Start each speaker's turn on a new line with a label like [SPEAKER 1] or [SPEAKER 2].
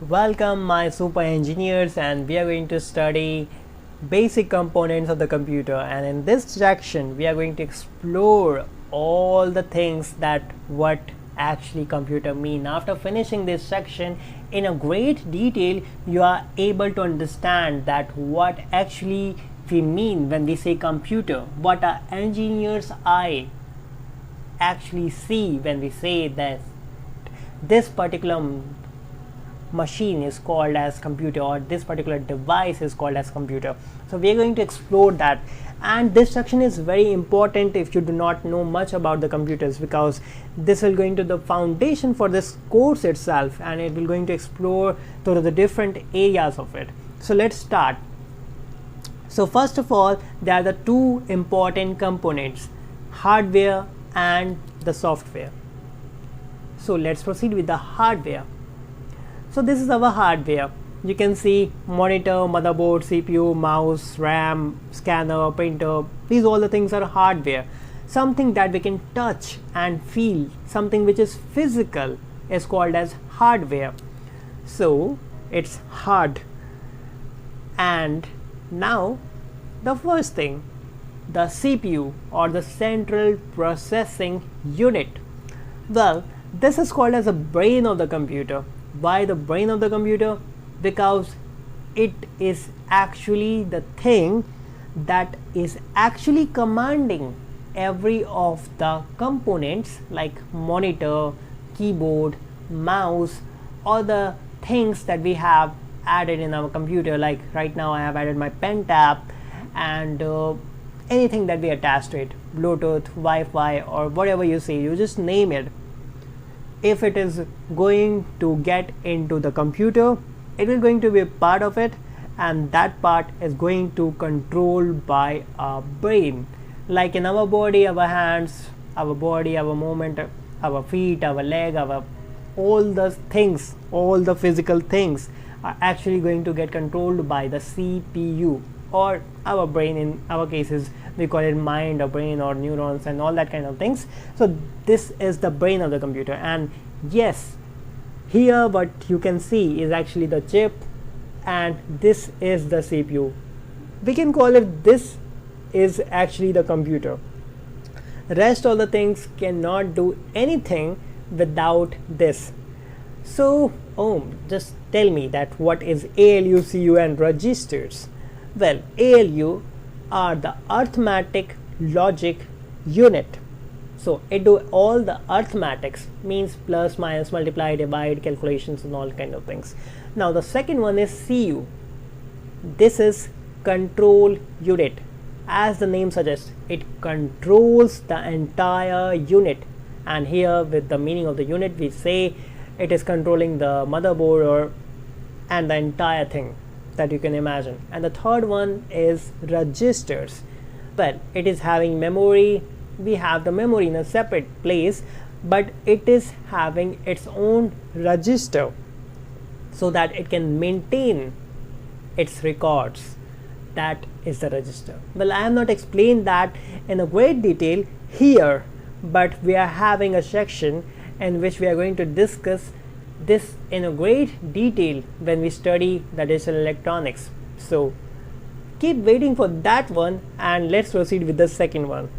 [SPEAKER 1] Welcome my super engineers, and we are going to study basic components of the computer, and in this section we are going to explore all the things that what actually computer mean. After finishing this section in a great detail, you are able to understand that what actually we mean when we say computer, what our engineer's eye actually see when we say that this particular machine is called as computer, or this particular device is called as computer. So we are going to explore that, and this section is very important if you do not know much about the computers, because this will going to the foundation for this course itself, and it will going to explore through the different areas of it. So let's start. So first of all, there are the two important components, hardware and the software. So let's proceed with the hardware. So this is our hardware. You can see monitor, motherboard, CPU, mouse, RAM, scanner, printer. These all the things are hardware. Something that we can touch and feel, something which is physical, is called as hardware. So it's hard. And now the first thing, the CPU, or the central processing unit. Well, this is called as the brain of the computer. Why the brain of the computer? Because it is actually the thing that is actually commanding every of the components like monitor, keyboard, mouse, all the things that we have added in our computer. Like right now I have added my pen tab and anything that we attach to it, Bluetooth, Wi-Fi, or whatever you say, you just name it. If it is going to get into the computer, it will going to be a part of it, and that part is going to controlled by our brain. Like in our body, our hands, our body, our movement, our feet, our leg, our all the things, all the physical things are actually going to get controlled by the CPU, or our brain. In our cases we call it mind or brain or neurons and all that kind of things. So this is the brain of the computer, and yes, here what you can see is actually the chip, and this is the CPU. We can call it this is actually the computer. Rest of the things cannot do anything without this. So just tell me that what is ALU, CU and registers? Well, ALU are the Arithmetic Logic Unit. So it do all the arithmetics, means plus, minus, multiply, divide, calculations and all kind of things. Now the second one is CU. This is control unit. As the name suggests, it controls the entire unit, and here with the meaning of the unit we say it is controlling the motherboard and the entire thing that you can imagine. And the third one is registers. Well, it is having memory. We have the memory in a separate place, but it is having its own register so that it can maintain its records. That is the register. Well, I have not explained that in a great detail here, but we are having a section in which we are going to discuss this in a great detail when we study the digital electronics. So keep waiting for that one, and let's proceed with the second one.